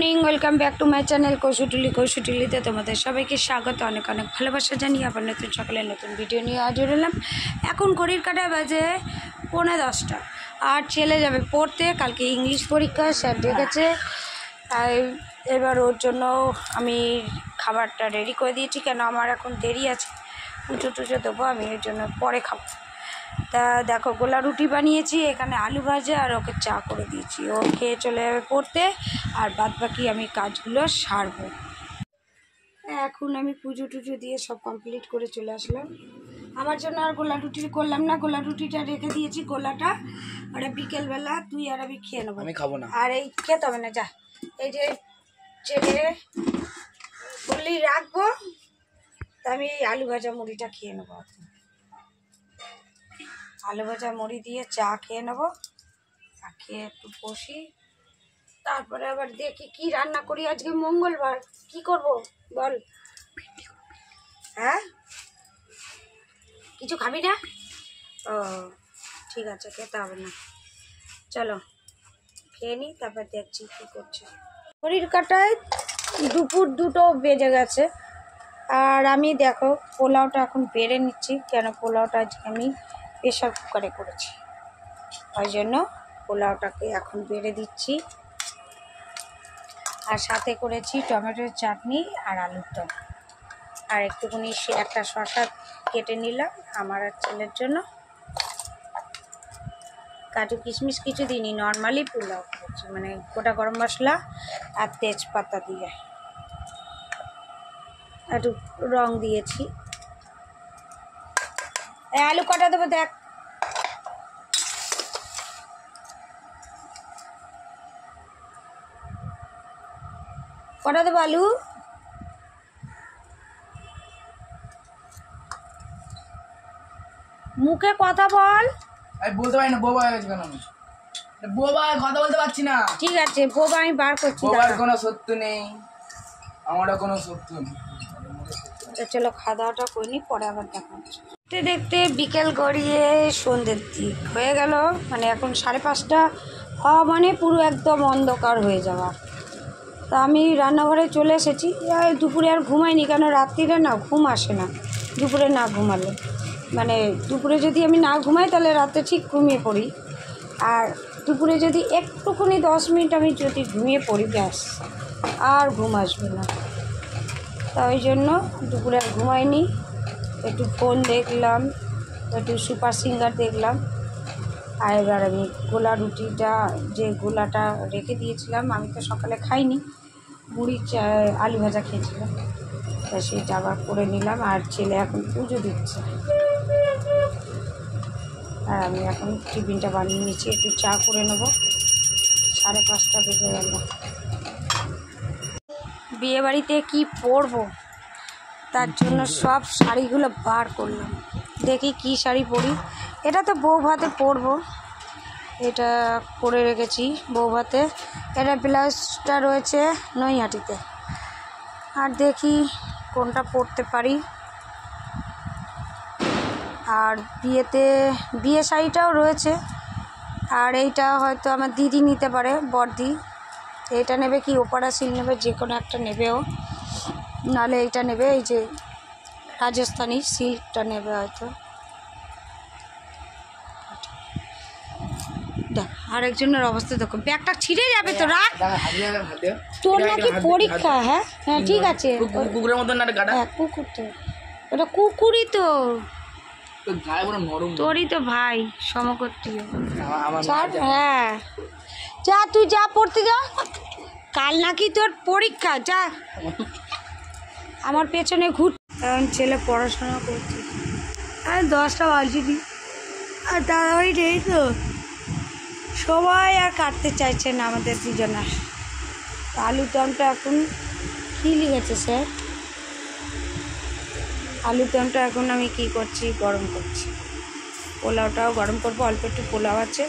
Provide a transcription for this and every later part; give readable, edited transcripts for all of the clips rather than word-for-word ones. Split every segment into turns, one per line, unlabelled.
Morning, welcome back to my channel কৌশুটুলিতে তোমাদের সবাইকে স্বাগত। অনেক অনেক ভালোবাসা জানিয়ে আবার নতুন সকালে নতুন ভিডিও নিয়ে হাজির হলাম। এখন ঘড়ির কাঁটা বাজে 9:45 আর ছেলে যাবে পড়তে। কালকে ইংলিশ পরীক্ষা, স্যার ডেকেছে। এবার ওর জন্য আমি খাবারটা রেডি করে দিয়েছি, কেন আমার এখন দেরি আছে, পুজো টুজো দেবো, আমি এর জন্য পরে খাবো। তা দেখো, গোলা রুটি বানিয়েছি, এখানে আলু ভাজা আর ওকে চা করে দিয়েছি। ও খেয়ে চলে যাবে পড়তে, আর বাদ বাকি আমি কাজগুলো সারবো। এখন আমি পুজো টুজো দিয়ে সব কমপ্লিট করে চলে আসলাম। আমার জন্য আর গোলা রুটি করলাম না, গোলা রুটিটা রেখে দিয়েছি। গোলাটা আর বিকেলবেলা তুই আর আমি খেয়ে নেবো।
আমি খাবো না,
আর এই খেতে হবে না, যা। এই যে ছেলে বললেই রাখবো, তা আমি এই আলু ভাজা মুড়িটা খেয়ে নেবো। আলু ভাজা মুড়ি দিয়ে চা খেয়ে নেবো, চা খেয়ে একটু বসি, তারপরে আবার দেখি কি রান্না করি। আজকে মঙ্গলবার, কি করব বল? হ্যাঁ, কিছু খাবি না? ও ঠিক আছে, খেতে হবে না, চলো খেয়ে নিই, তারপর দেখছি কী করছি। ঘড়ির কাঁটায় দুপুর 2টো বেজে গেছে, আর আমি দেখো পোলাওটা এখন বেড়ে নিচ্ছি। কেন, পোলাওটা আজকে আমি প্রেশার কুকারে করেছি, ওই জন্য পোলাওটাকে এখন বেড়ে দিচ্ছি। আর সাথে করেছি টমেটোর চাটনি আর আলুর দম, আর একটুখানি একটা শসা কেটে নিলাম আমার আর ছেলের জন্য। কাজু কিশমিশ কিছু দিইনি, নর্মালি পোলাও করেছি, মানে গোটা গরম মশলা আর তেজপাতা দিয়ে একটু রং দিয়েছি। আলু কটা দেবো দেখ। কটা দেবো আলু? মুখে কথা বল।
আমি বলতে পারি না, বোবা হয়ে গেছে কেন? আমি বোবা, কথা বলতে পারছি না।
ঠিক আছে, বোবা আমি বার করছি।
বোবার কোনো সত্য নেই, আমারও কোনো সত্য নেই।
চলো খাওয়া দাওয়াটা করে নি, পরে আবার দেখা হচ্ছে। দেখতে দেখতে বিকেল গড়িয়ে সন্ধ্যের দিক হয়ে গেল, মানে এখন 5:30 হওয়া মানে পুরো একদম অন্ধকার হয়ে যাওয়া। তা আমি রান্নাঘরে চলে এসেছি। দুপুরে আর ঘুমাইনি, কেন রাত্রিরে না ঘুম আসে না দুপুরে না ঘুমালে। মানে দুপুরে যদি আমি না ঘুমাই তাহলে রাতে ঠিক ঘুমিয়ে পড়ি, আর দুপুরে যদি একটুখানি 10 মিনিট আমি যদি ঘুমিয়ে পড়ি, ব্যাস আর ঘুম আসবে না। তা ওই জন্য দুপুরে আর ঘুমাইনি, একটু ফোন দেখলাম, একটু সুপার সিঙ্গার দেখলাম। আর এবার আমি গোলা রুটিটা, যে গোলাটা রেখে দিয়েছিলাম, আমি তো সকালে খাইনি, মুড়ি আলু ভাজা খেয়েছিলাম, তা সেটা আবার করে নিলাম। আর ছেলে এখন পুজো দিচ্ছে, আর আমি এখন টিফিনটা বানিয়ে নিচ্ছি, একটু চা করে নেবো। 5:30 বেজে গেল। বিয়েবাড়িতে কি পরবো তার জন্য সব শাড়িগুলো বার করলাম, দেখি কি শাড়ি পরি। এটা তো বউ ভাতে পরবো, এটা পরে রেখেছি বউ ভাতে। এটা ব্লাউজটা রয়েছে নৈহাটিতে, আর দেখি কোনটা পরতে পারি। আর বিয়ে শাড়িটাও রয়েছে, আর এইটা হয়তো আমার দিদি নিতে পারে, বড়দি। এইটা নেবে কি ওপারা সিল নেবে, যে কোনো একটা নেবেও, নাহলে এইটা নেবে, এই যে রাজস্থানী সিল্কটা নেবে হয়তো। দেখ আরেকজনের অবস্থা দেখো, ব্যাগটা ছিঁড়ে যাবে তো, রাখ। তোর নাকি পরীক্ষা? হ্যাঁ হ্যাঁ ঠিক আছে,
কুকুরের মতন না গাড়া।
হ্যাঁ কুকুর তো, ওটা কুকুরই তো, তোরই তো ভাই সমকর্তীয়। হ্যাঁ যা, তুই যা পড়তে যা, কাল নাকি তোর পরীক্ষা, যা। আমার পেছনে ঘুর। কারণ ছেলে পড়াশোনা করছে, আর 10টা বাজেনি, আর তাড়াতাড়ি নেই তো, সবাই আর কাটতে চাইছে না আমাদের দুজনার। আলুর দমটা এখন কী লিখেছে স্যার? আলুর দমটা এখন আমি কি করছি, গরম করছি। পোলাওটাও গরম করবো, অল্প একটু পোলাও আছে,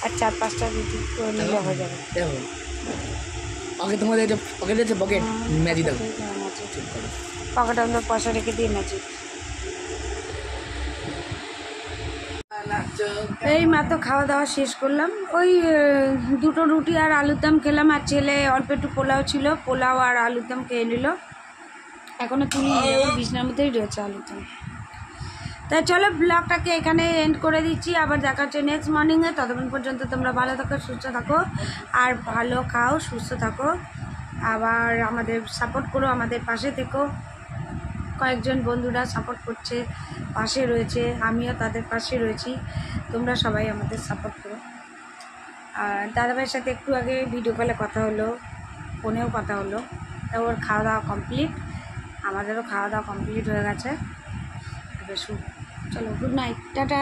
আর 4-5টা রুটি করে নিলে হয়ে যাবে।
পকেট তোমাদের পকেট আছে, পকেট ম্যাজি দাও,
পকেটে আমরা পয়সা রেখে দিয়ে ম্যাজিক। এই মাত্র খাওয়া দাওয়া শেষ করলাম, ওই 2টো রুটি আর আলুর দম খেলাম, আর ছেলে অল্প একটু পোলাও ছিল, পোলাও আর আলুর দম খেয়ে নিল। এখনও তুলি বিছনার মধ্যেই রয়েছে আলুর দম। তাই চলো ব্লগটাকে এখানে এন্ড করে দিচ্ছি, আবার দেখা হচ্ছে নেক্সট মর্নিংয়ে। ততক্ষণ পর্যন্ত তোমরা ভালো থাকো, সুস্থ থাকো, আর ভালো খাও, সুস্থ থাকো, আবার আমাদের সাপোর্ট করো, আমাদের পাশে থেকো। কয়েকজন বন্ধুরা সাপোর্ট করছে, পাশে রয়েছে, আমিও তাদের পাশে রয়েছি, তোমরা সবাই আমাদের সাপোর্ট করো। আর দাদাভাইয়ের সাথে একটু আগে ভিডিও কলে কথা হলো, ফোনেও কথা হলো। তা ওর খাওয়া দাওয়া কমপ্লিট, আমাদেরও খাওয়া দাওয়া কমপ্লিট হয়ে গেছে। চলো গুড নাইট, টাটা।